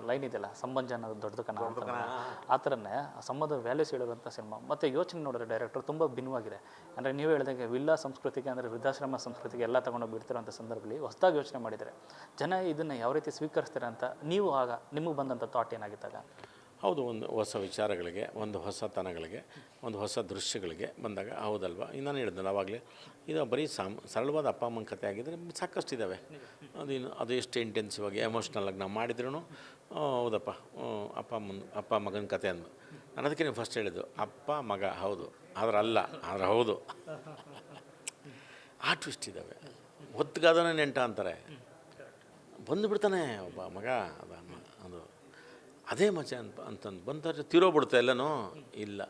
Line ಇದೆಯಲ್ಲ ಸಂಬಂಧ ಅನ್ನೋದು ದೊಡ್ಡದು ಕಣ ಅಂತ ಆ ಥರನೇ ಸಂಬಂಧ ವ್ಯಾಲ್ಯೂಸ್ ಹೇಳುವಂಥ ಸಿನಿಮಾ ಮತ್ತು ಯೋಚನೆ ನೋಡಿದ್ರೆ ಡೈರೆಕ್ಟರ್ ತುಂಬ ಭಿನ್ನವಾಗಿದೆ. ಅಂದರೆ ನೀವು ಹೇಳಿದಂಗೆ ವಿಲ್ಲಾ ಸಂಸ್ಕೃತಿಗೆ ಅಂದರೆ ವೃದ್ಧಾಶ್ರಮ ಸಂಸ್ಕೃತಿಗೆ ಎಲ್ಲ ತಗೊಂಡು ಬಿಡ್ತಿರೋಂಥ ಸಂದರ್ಭದಲ್ಲಿ ಹೊಸದಾಗಿ ಯೋಚನೆ ಮಾಡಿದರೆ ಜನ ಇದನ್ನು ಯಾವ ರೀತಿ ಸ್ವೀಕರಿಸ್ತಾರೆ ಅಂತ ನೀವು ಆಗ ನಿಮಗೆ ಬಂದಂಥ ಥಾಟ್ ಏನಾಗಿತ್ತಾಗ? ಹೌದು, ಒಂದು ಹೊಸ ವಿಚಾರಗಳಿಗೆ, ಒಂದು ಹೊಸತನಗಳಿಗೆ, ಒಂದು ಹೊಸ ದೃಶ್ಯಗಳಿಗೆ ಬಂದಾಗ ಹೌದಲ್ವ. ನಾನು ಹೇಳಿದ್ನಲ್ಲ ಆವಾಗಲೇ, ಇದು ಬರೀ ಸರಳವಾದ ಅಪ್ಪ ಅಮ್ಮನ ಕಥೆ ಆಗಿದ್ದರೆ ಸಾಕಷ್ಟು ಇದ್ದಾವೆ. ಅದು ಎಷ್ಟು ಇಂಟೆನ್ಸಿವ್ ಆಗಿ ಎಮೋಷ್ನಲಾಗಿ ನಾವು ಮಾಡಿದ್ರೂ ಹೌದಪ್ಪ ಅಪ್ಪ ಮಗನ ಕತೆ ಅಂದು ನಾನು ಅದಕ್ಕೆ ನೀವು ಫಸ್ಟ್ ಹೇಳಿದ್ದು ಅಪ್ಪ ಮಗ ಹೌದು, ಆದ್ರೆ ಹೌದು ಆ ಟ್ವಿಸ್ಟ್ ಇದ್ದಾವೆ. ಹೊತ್ತಿಗಾದನೇ ನೆಂಟ ಅಂತಾರೆ, ಬಂದುಬಿಡ್ತಾನೆ ಒಬ್ಬ ಮಗ ಅದು ಅದೇ ಮಜಾ ಅಂತಂದು ಬಂದರೆ ತೀರೋಗ್ಬಿಡ್ತಾ ಎಲ್ಲನೂ ಇಲ್ಲ.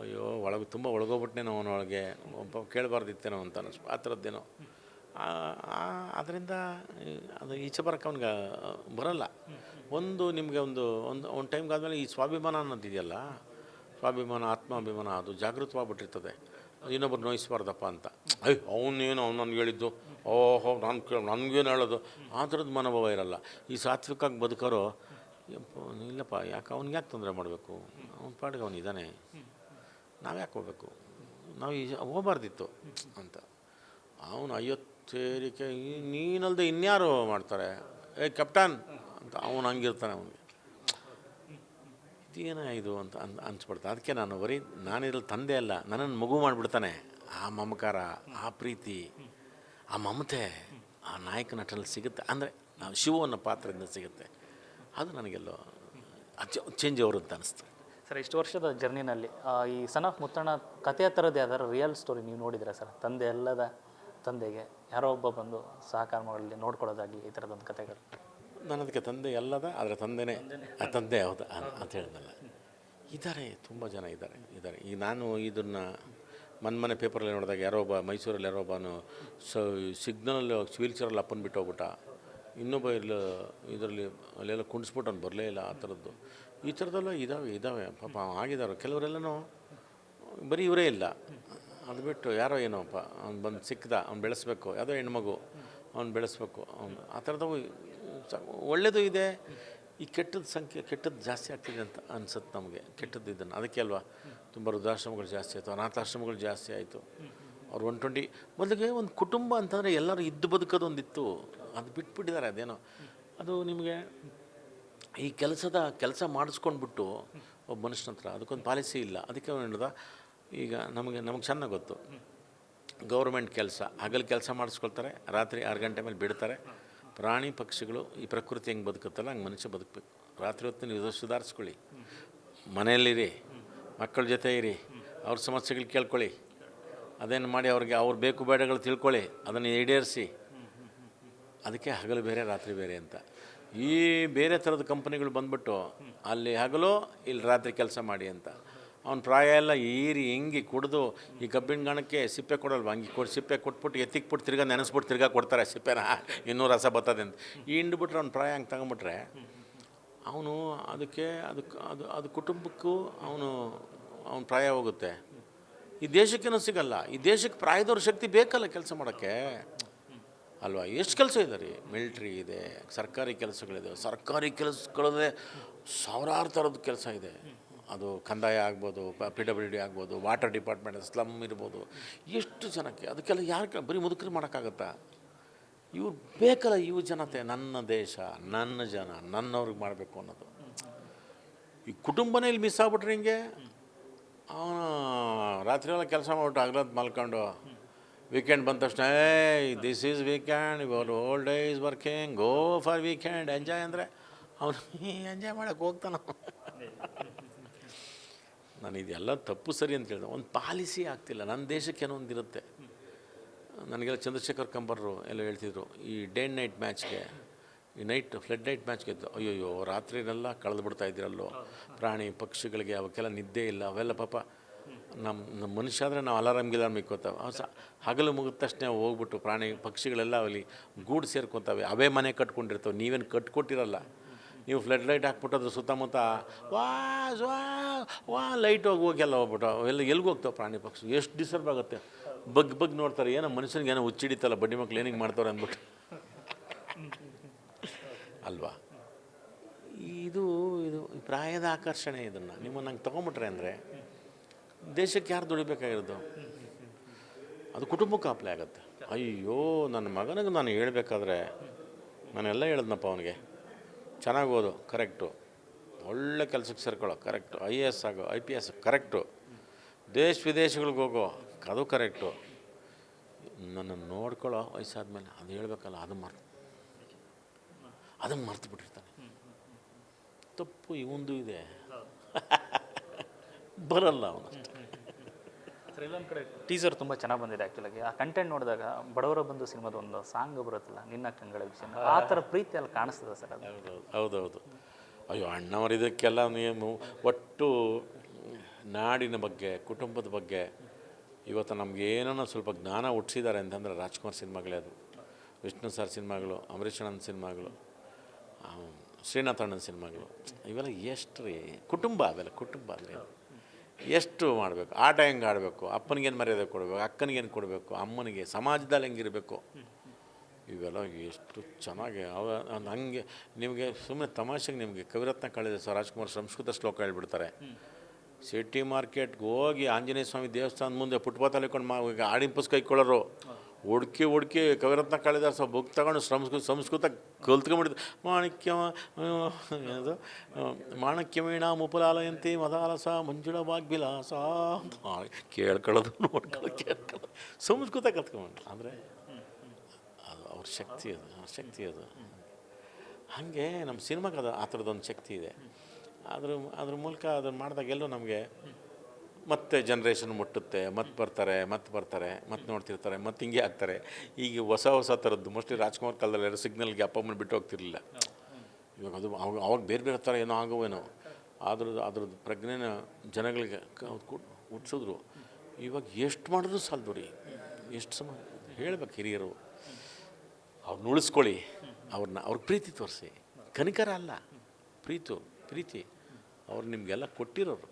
ಅಯ್ಯೋ ತುಂಬ ಒಳಗೋಗ್ಬಿಟ್ನೇನೋ ಅವನೊಳಗೆ ಒಬ್ಬ ಕೇಳಬಾರ್ದಿತ್ತೇನೋ ಅಂತ ಅನ್ನಿಸ್ತು, ಆ ಥರದ್ದೇನೋ. ಅದರಿಂದ ಅದು ಈಚೆ ಬರೋಕ್ಕೆ ಅವ್ನಿಗೆ ಬರೋಲ್ಲ. ನಿಮಗೆ ಒಂದು ಟೈಮ್ಗಾದ್ಮೇಲೆ ಈ ಸ್ವಾಭಿಮಾನ ಅನ್ನೋದಿದೆಯಲ್ಲ, ಸ್ವಾಭಿಮಾನ ಆತ್ಮಾಭಿಮಾನ ಅದು ಜಾಗೃತವಾಗ್ಬಿಟ್ಟಿರ್ತದೆ. ಇನ್ನೊಬ್ರು ನೋಯಿಸ್ಬಾರ್ದಪ್ಪ ಅಂತ. ಅವನೇನು ನನಗೆ ಹೇಳಿದ್ದು, ಓಹೋ ನನಗೇನು ಹೇಳೋದು, ಆ ಥರದ್ದು ಮನೋಭಾವ ಇರಲ್ಲ. ಈ ಸಾತ್ವಿಕವಾಗಿ ಬದುಕೋರು ಇಲ್ಲಪ್ಪ, ಯಾಕೆ ಅವ್ನಿಗೆ ಯಾಕೆ ತೊಂದರೆ ಮಾಡಬೇಕು, ಅವ್ನ ಪಾಡಿಗೆ ಅವನಿದ್ದಾನೆ, ನಾವು ಯಾಕೆ ಹೋಗ್ಬೇಕು, ನಾವು ಹೋಗಬಾರ್ದಿತ್ತು ಅಂತ. ಅವನು ಐವತ್ತೇರಿಕೆ ನೀನಲ್ಲದೆ ಇನ್ಯಾರು ಮಾಡ್ತಾರೆ, ಕ್ಯಾಪ್ಟನ್ ಅಂತ ಅವನು ಹಂಗಿರ್ತಾನೆ. ಅವನಿಗೆ ಇದೇನ ಇದು ಅಂತ ಅನ್ಸ್ಬಿಡ್ತಾನೆ. ಅದಕ್ಕೆ ನಾನಿರಲು ತಂದೆ ಅಲ್ಲ, ನನ್ನನ್ನು ಮಗು ಮಾಡಿಬಿಡ್ತಾನೆ. ಆ ಮಮಕಾರ, ಆ ಪ್ರೀತಿ, ಆ ಮಮತೆ ಆ ನಾಯಕ ನಟರಲ್ಲಿ ಸಿಗುತ್ತೆ. ಅಂದರೆ ನಾವು ಶಿವ ಅನ್ನೋ ಪಾತ್ರದಿಂದ ಸಿಗುತ್ತೆ. ಅದು ನನಗೆಲ್ಲೋ ಚೇಂಜ್ ಅವರು ಅಂತ ಅನಿಸ್ತು. ಸರ್, ಇಷ್ಟು ವರ್ಷದ ಜರ್ನಿನಲ್ಲಿ ಈ ಸನ್ ಆಫ್ ಮುತ್ತಣ್ಣ ಕಥೆಯ ಥರದ್ದು ಯಾವ್ದಾರು ರಿಯಲ್ ಸ್ಟೋರಿ ನೀವು ನೋಡಿದ್ರೆ ಸರ್? ತಂದೆ ಅಲ್ಲದ ತಂದೆಗೆ ಯಾರೋ ಒಬ್ಬ ಬಂದು ಸಹಕಾರ ಮಾಡಲಿ ನೋಡ್ಕೊಳ್ಳೋದಾಗಲಿ ಈ ಥರದೊಂದು ಕಥೆಗಳು. ನಾನು ಅದಕ್ಕೆ ತಂದೆ ಅಲ್ಲದ, ಆದರೆ ತಂದೆನೇ ತಂದೆ ಹೌದಾ ಅಂತ ಹೇಳಿದ್ನಲ್ಲ. ಇದ್ದಾರೆ, ತುಂಬ ಜನ ಇದ್ದಾರೆ. ಈಗ ನಾನು ಇದನ್ನು ಮನೆ ಪೇಪರಲ್ಲಿ ನೋಡಿದಾಗ ಯಾರೋ ಒಬ್ಬ ಮೈಸೂರಲ್ಲಿ ಯಾರೋ ಒಬ್ಬನು ಸಿಗ್ನಲ್ ವೀಲ್ ಚೇರಲ್ಲಿ ಅಪ್ಪನ ಬಿಟ್ಟು ಹೋಗ್ಬಿಟ್ಟ, ಇನ್ನೊಬ್ಬ ಇದರಲ್ಲಿ ಅಲ್ಲೆಲ್ಲ ಕುಣಿಸ್ಬಿಟ್ಟು ಅವ್ನು ಬರಲೇ ಇಲ್ಲ. ಆ ಥರದ್ದು ಈ ಥರದ್ದೆಲ್ಲ ಇದ್ದಾವೆ ಪಾಪ ಆಗಿದ್ದಾರೆ. ಕೆಲವರೆಲ್ಲನೂ ಬರೀ ಇವರೇ ಇಲ್ಲ, ಅದು ಬಿಟ್ಟು ಯಾರೋ ಏನೋಪ್ಪ ಅವ್ನು ಬಂದು ಸಿಕ್ಕದ, ಅವ್ನು ಬೆಳೆಸ್ಬೇಕು, ಯಾವುದೋ ಹೆಣ್ಮಗು ಅವ್ನು ಬೆಳೆಸ್ಬೇಕು, ಅವ್ನು ಆ ಥರದವು ಒಳ್ಳೆಯದು ಇದೆ. ಈ ಕೆಟ್ಟದ್ದು ಜಾಸ್ತಿ ಆಗ್ತಿದೆ ಅಂತ ಅನ್ಸುತ್ತೆ ನಮಗೆ. ಕೆಟ್ಟದ್ದು ಇದನ್ನು ಅದಕ್ಕೆ ಅಲ್ವಾ ತುಂಬ ವೃದ್ಧಾಶ್ರಮಗಳು ಜಾಸ್ತಿ ಆಯಿತು, ಅನಾಥಾಶ್ರಮಗಳು ಜಾಸ್ತಿ ಆಯಿತು. ಅವ್ರು 120 ಮೊದಲಿಗೆ ಒಂದು ಕುಟುಂಬ ಅಂತಂದರೆ ಎಲ್ಲರೂ ಇದ್ದು ಬದುಕೋದು ಒಂದಿತ್ತು, ಅದು ಬಿಟ್ಬಿಟ್ಟಿದ್ದಾರೆ. ಅದೇನೋ ಅದು ನಿಮಗೆ ಈ ಕೆಲಸ ಮಾಡಿಸ್ಕೊಂಡ್ಬಿಟ್ಟು ಒಬ್ಬ ಮನುಷ್ಯನ ಹತ್ರ ಅದಕ್ಕೊಂದು ಪಾಲಿಸಿ ಇಲ್ಲ. ಅದಕ್ಕೆ ಹೇಳಿದ ಈಗ ನಮಗೆ ಚೆನ್ನಾಗಿ ಗೊತ್ತು, ಗೌರ್ಮೆಂಟ್ ಹಗಲು ಕೆಲಸ ಮಾಡಿಸ್ಕೊಳ್ತಾರೆ, ರಾತ್ರಿ 6 ಗಂಟೆ ಮೇಲೆ ಬಿಡ್ತಾರೆ. ಪ್ರಾಣಿ ಪಕ್ಷಿಗಳು ಈ ಪ್ರಕೃತಿ ಹೆಂಗೆ ಬದುಕುತ್ತಲ್ಲ ಹಂಗೆ ಮನುಷ್ಯ ಬದುಕಬೇಕು. ರಾತ್ರಿ ಹೊತ್ತು ನೀವು ಸುಧಾರಿಸ್ಕೊಳ್ಳಿ, ಮನೆಯಲ್ಲಿರಿ, ಮಕ್ಕಳ ಜೊತೆ ಇರಿ, ಅವ್ರ ಸಮಸ್ಯೆಗಳು ಕೇಳ್ಕೊಳ್ಳಿ, ಅದೇನು ಮಾಡಿ ಅವ್ರ ಬೇಕು ಬೇಡಗಳು ತಿಳ್ಕೊಳ್ಳಿ, ಅದನ್ನು ಈಡೇರಿಸಿ. ಅದಕ್ಕೆ ಹಗಲು ಬೇರೆ ರಾತ್ರಿ ಬೇರೆ ಅಂತ. ಈ ಬೇರೆ ಥರದ ಕಂಪನಿಗಳು ಬಂದ್ಬಿಟ್ಟು ಅಲ್ಲಿ ಹಗಲು ಇಲ್ಲಿ ರಾತ್ರಿ ಕೆಲಸ ಮಾಡಿ ಅಂತ. ಅವ್ನ ಪ್ರಾಯ ಎಲ್ಲ ಹಿಂಗೆ ಕುಡಿದು ಈ ಕಬ್ಬಿನ ಗಾಣಕ್ಕೆ ಸಿಪ್ಪೆ ಕೊಡಲ್ವ, ಹಂಗೆ ಸಿಪ್ಪೆ ಕೊಟ್ಬಿಟ್ಟು ಎತ್ತಿಕ್ಬಿಟ್ಟು ತಿರ್ಗಾ ನೆನೆಸ್ಬಿಟ್ಟು ತಿರ್ಗಾ ಕೊಡ್ತಾರೆ ಸಿಪ್ಪೆನ, ಇನ್ನೂ ರಸ ಬರ್ತದೆ ಅಂತ. ಹಿಂಡ್ಬಿಟ್ರೆ ಅವ್ನ ಪ್ರಾಯ ಹಂಗೆ ತಗೊಂಬಿಟ್ರೆ ಅವನು ಅದು ಕುಟುಂಬಕ್ಕೂ ಅವನ ಪ್ರಾಯ ಹೋಗುತ್ತೆ. ಈ ದೇಶಕ್ಕೇನೂ ಸಿಗಲ್ಲ. ಈ ದೇಶಕ್ಕೆ ಪ್ರಾಯದವ್ರ ಶಕ್ತಿ ಬೇಕಲ್ಲ ಕೆಲಸ ಮಾಡೋಕ್ಕೆ ಅಲ್ವಾ. ಎಷ್ಟು ಕೆಲಸ ಇದೆ ರೀ, ಮಿಲ್ಟ್ರಿ ಇದೆ, ಸರ್ಕಾರಿ ಕೆಲಸಗಳಿದೆ. ಸರ್ಕಾರಿ ಕೆಲಸಗಳದೇ ಸಾವಿರಾರು ಥರದ ಕೆಲಸ ಇದೆ. ಅದು ಕಂದಾಯ ಆಗ್ಬೋದು, PWD ಆಗ್ಬೋದು, ವಾಟರ್ ಡಿಪಾರ್ಟ್ಮೆಂಟ್, ಸ್ಲಮ್ ಇರ್ಬೋದು. ಎಷ್ಟು ಜನಕ್ಕೆ ಅದಕ್ಕೆಲ್ಲ ಯಾರು ಬರೀ ಮುದುಕರು ಮಾಡೋಕ್ಕಾಗತ್ತಾ? ಇವ್ರು ಬೇಕಲ್ಲ, ಇವು ಜನತೆ, ನನ್ನ ದೇಶ, ನನ್ನ ಜನ, ನನ್ನವ್ರಿಗೆ ಮಾಡಬೇಕು ಅನ್ನೋದು. ಈ ಕುಟುಂಬನೇ ಇಲ್ಲಿ ಮಿಸ್ ಆಗ್ಬಿಟ್ರೆ ಹಿಂಗೆ ಅವನು ರಾತ್ರಿ ಎಲ್ಲ ಕೆಲಸ ಮಾಡ್ಬಿಟ್ಟು ಹಗಲತ್ತು ಮಲ್ಕೊಂಡು ವೀಕೆಂಡ್ ಬಂದ ತಕ್ಷಣ this is weekend, your old day is working, go for weekend enjoy ಅಂದರೆ ಅವನು ಎಂಜಾಯ್ ಮಾಡೋಕ್ಕೆ ಹೋಗ್ತಾನೆ. ನಾನು ಇದೆಲ್ಲ ತಪ್ಪು ಸರಿ ಅಂತ ಹೇಳಿದೆ. ಒಂದು ಪಾಲಿಸಿ ಆಗ್ತಿಲ್ಲ. ನನ್ನ ದೇಶಕ್ಕೆ ಏನೋ ಒಂದಿರುತ್ತೆ. ನನಗೆಲ್ಲ ಚಂದ್ರಶೇಖರ್ ಕಂಬರ್ರು ಎಲ್ಲ ಹೇಳ್ತಿದ್ರು, ಈ ಡೇ ಆ್ಯಂಡ್ ನೈಟ್ ಮ್ಯಾಚ್ಗೆ, ಈ ಫ್ಲಡ್ ನೈಟ್ ಮ್ಯಾಚ್ಗೆ ಅಯ್ಯೋ ರಾತ್ರಿನೆಲ್ಲ ಕಳೆದು ಬಿಡ್ತಾ ಇದ್ದೀರಲ್ಲೋ, ಪ್ರಾಣಿ ಪಕ್ಷಿಗಳಿಗೆ ಅವಕ್ಕೆಲ್ಲ ನಿದ್ದೆ ಇಲ್ಲ. ಅವೆಲ್ಲ ಪಾಪ ನಮ್ಮ ಮನುಷ್ಯ ಆದರೆ ನಾವು ಅಲಾರಾಮ್ ಇಕ್ಕೋತಾವೆ. ಹಗಲು ಮುಗಿದ ತಕ್ಷಣ ಹೋಗ್ಬಿಟ್ಟು ಪ್ರಾಣಿ ಪಕ್ಷಿಗಳೆಲ್ಲ ಅಲ್ಲಿ ಗೂಡು ಸೇರ್ಕೊತಾವೆ, ಅವೇ ಮನೆ ಕಟ್ಕೊಂಡಿರ್ತವೆ. ನೀವೇನು ಕಟ್ಕೊಟ್ಟಿರಲ್ಲ. ನೀವು ಫ್ಲಡ್ ಲೈಟ್ ಹಾಕ್ಬಿಟ್ಟು ಅದ್ರ ಸುತ್ತಮುತ್ತ ವಾ ಲೈಟ್ ಹೋಗಿ ಹೋಗ್ಬಿಟ್ಟು ಅವೆಲ್ಲ ಎಲ್ಲಿಗೆ ಹೋಗ್ತಾವೆ ಪ್ರಾಣಿ ಪಕ್ಷಿ. ಎಷ್ಟು ಡಿಸ್ಟರ್ಬ್ ಆಗುತ್ತೆ. ಬಗ್ ನೋಡ್ತಾರೆ, ಏನೋ ಮನುಷ್ಯನಿಗೆ ಏನೋ ಹುಚ್ಚಿಡಿತಲ್ಲ, ಬಡ್ಡಿ ಮಕ್ಳು ಏನಿಗೆ ಮಾಡ್ತಾರೆ ಅಂದ್ಬಿಟ್ಟು. ಅಲ್ವಾ? ಇದು ಇದು ಪ್ರಾಯದ ಆಕರ್ಷಣೆ. ಇದನ್ನು ನೀವು ನಂಗೆ ತೊಗೊಂಬಿಟ್ರೆ ಅಂದರೆ ದೇಶಕ್ಕೆ ಯಾರು ದುಡಿಬೇಕಾಗಿರೋದು? ಅದು ಕುಟುಂಬಕ್ಕೆ ಅಪ್ಲೈ ಆಗುತ್ತೆ. ಅಯ್ಯೋ, ನನ್ನ ಮಗನಿಗೆ ನಾನು ಹೇಳ್ಬೇಕಾದ್ರೆ ನಾನೆಲ್ಲ ಹೇಳಿದ್ನಪ್ಪ ಅವನಿಗೆ, ಚೆನ್ನಾಗಿ ಓದು, ಕರೆಕ್ಟು, ಒಳ್ಳೆ ಕೆಲಸಕ್ಕೆ ಸೇರ್ಕೊಳ್ಳೋ, ಕರೆಕ್ಟು, IAS ಆಗೋ, IPS ಕರೆಕ್ಟು, ದೇಶ ವಿದೇಶಗಳಿಗೆ ಹೋಗೋ, ಅದು ಕರೆಕ್ಟು. ನನ್ನನ್ನು ನೋಡ್ಕೊಳ್ಳೋ ವಯಸ್ಸಾದ್ಮೇಲೆ ಅದು ಹೇಳ್ಬೇಕಲ್ಲ, ಅದನ್ನು ಮರ್ತು ಬಿಟ್ಟಿರ್ತಾನೆ. ತಪ್ಪು ಇವಂದು ಇದೆ, ಬರಲ್ಲ ಅವನಷ್ಟೇ. ಇಲ್ಲೊಂದು ಕಡೆ ಟೀಸರ್ ತುಂಬ ಚೆನ್ನಾಗಿ ಬಂದಿದೆ ಆ್ಯಕ್ಚುಲಾಗಿ. ಆ ಕಂಟೆಂಟ್ ನೋಡಿದಾಗ ಬಡವರ ಬಂಧು ಸಿನಿಮಾದ ಒಂದು ಸಾಂಗ್ ಬರುತ್ತಲ್ಲ, ನಿನ್ನ ಕಂಗಳ ವಿಷಯ, ಆ ಥರ ಪ್ರೀತಿ ಅಲ್ಲಿ ಕಾಣಿಸ್ತದೆ ಸರ್ ಅದು. ಹೌದೌದು. ಅಯ್ಯೋ ಅಣ್ಣವರು ಇದಕ್ಕೆಲ್ಲ ನೀವು ಒಟ್ಟು ನಾಡಿನ ಬಗ್ಗೆ, ಕುಟುಂಬದ ಬಗ್ಗೆ ಇವತ್ತು ನಮ್ಗೆ ಏನೋ ಸ್ವಲ್ಪ ಜ್ಞಾನ ಹುಟ್ಟಿಸಿದ್ದಾರೆ ಅಂತಂದರೆ ರಾಜ್ಕುಮಾರ್ ಸಿನಿಮಾಗಳೇ ಅದು. ವಿಷ್ಣು ಸರ್ ಸಿನಿಮಾಗಳು, ಅಂಬರೀಷ್ ಅಣ್ಣನ ಸಿನಿಮಾಗಳು, ಶ್ರೀನಾಥ್ ಅಣ್ಣನ ಸಿನಿಮಾಗಳು, ಇವೆಲ್ಲ ಎಷ್ಟು ರೀ ಕುಟುಂಬ. ಅವೆಲ್ಲ ಕುಟುಂಬ ಅಂದರೆ ಎಷ್ಟು ಮಾಡಬೇಕು, ಆಟ ಹೆಂಗೆ ಆಡಬೇಕು, ಅಪ್ಪನಿಗೇನು ಮರ್ಯಾದೆ ಕೊಡಬೇಕು, ಅಕ್ಕನಿಗೇನು ಕೊಡಬೇಕು, ಅಮ್ಮನಿಗೆ, ಸಮಾಜದಲ್ಲಿ ಹೆಂಗಿರಬೇಕು, ಇವೆಲ್ಲ ಎಷ್ಟು ಚೆನ್ನಾಗಿ ಹಂಗೆ. ನಿಮಗೆ ಸುಮ್ಮನೆ ತಮಾಷೆಗೆ ನಿಮಗೆ ಕವಿರತ್ನ ಕಾಳಿದಾಸ ರಾಜ್ಕುಮಾರ್ ಸಂಸ್ಕೃತ ಶ್ಲೋಕ ಹೇಳ್ಬಿಡ್ತಾರೆ. ಸಿಟಿ ಮಾರ್ಕೆಟ್ಗೆ ಹೋಗಿ ಆಂಜನೇಯ ಸ್ವಾಮಿ ದೇವಸ್ಥಾನದ ಮುಂದೆ ಫುಟ್ಪಾತಲ್ಲಿ ಇಟ್ಕೊಂಡು ಈಗ ಆಡಿನ ಪುಸ್ತಕ ಇಟ್ಕೊಳ್ಳೋರು, ಹುಡುಕಿ ಕವಿರತ್ನ ಕಾಳಿದಾಸ ಬುಕ್ ತಗೊಂಡು ಸಂಸ್ಕೃತ ಕಲ್ತ್ಕೊಂಡ್ಬಿಟ್ಟಿದ್ದು. ಅದು ಮಾಣಕ್ಯ ವೀಣಾ ಮುಪಲಾಲಯಂತಿ ಮದಾಲಸ ಮಂಜುಳ ವಾಗ್ವಿಲಾಸ ಅಂತ ಕೇಳ್ಕೊಳ್ಳೋದು, ಕೇಳ್ಕೊಳ್ಳೋದು, ಸಂಸ್ಕೃತ ಕಲ್ತ್ಕೊಂಡ್ಬಿಟ್ಟು. ಅಂದರೆ ಅದು ಅವ್ರ ಶಕ್ತಿ ಅದು. ಹಾಗೆ ನಮ್ಮ ಸಿನಿಮಾಗೆ ಅದು ಆ ಥರದ್ದೊಂದು ಶಕ್ತಿ ಇದೆ. ಅದ್ರ ಮೂಲಕ ಅದನ್ನು ಮಾಡಿದಾಗೆಲ್ಲೂ ನಮಗೆ ಮತ್ತೆ ಜನ್ರೇಷನ್ ಮುಟ್ಟುತ್ತೆ, ಮತ್ತೆ ಬರ್ತಾರೆ, ಮತ್ತೆ ನೋಡ್ತಿರ್ತಾರೆ, ಮತ್ತೆ ಹಿಂಗೆ ಆಗ್ತಾರೆ. ಈಗ ಹೊಸ ಥರದ್ದು ಮೋಸ್ಟ್ಲಿ ರಾಜ್ಕುಮಾರ್ ಕಾಲದಲ್ಲಿ ಯಾರು ಸಿಗ್ನಲ್ಗೆ ಅಪ್ಪ ಅಮ್ಮನ ಬಿಟ್ಟು ಹೋಗ್ತಿರ್ಲಿಲ್ಲ. ಇವಾಗ ಅದು ಅವಾಗ ಬೇರೆ ಥರ ಏನೋ ಆಗೋವೇನೋ, ಅದ್ರದ್ದು ಪ್ರಜ್ಞೆನ ಜನಗಳಿಗೆ ಹುಟ್ಟಿಸಿದ್ರು. ಇವಾಗ ಎಷ್ಟು ಮಾಡಿದ್ರು ಸಾಲದು ರೀ. ಎಷ್ಟು ಹೇಳ್ಬೇಕು ಹಿರಿಯರು, ಅವ್ರನ್ನ ಉಳಿಸ್ಕೊಳ್ಳಿ, ಅವ್ರಿಗೆ ಪ್ರೀತಿ ತೋರಿಸಿ. ಕನಿಕರ ಅಲ್ಲ, ಪ್ರೀತಿ ಅವ್ರು ನಿಮಗೆಲ್ಲ ಕೊಟ್ಟಿರೋರು.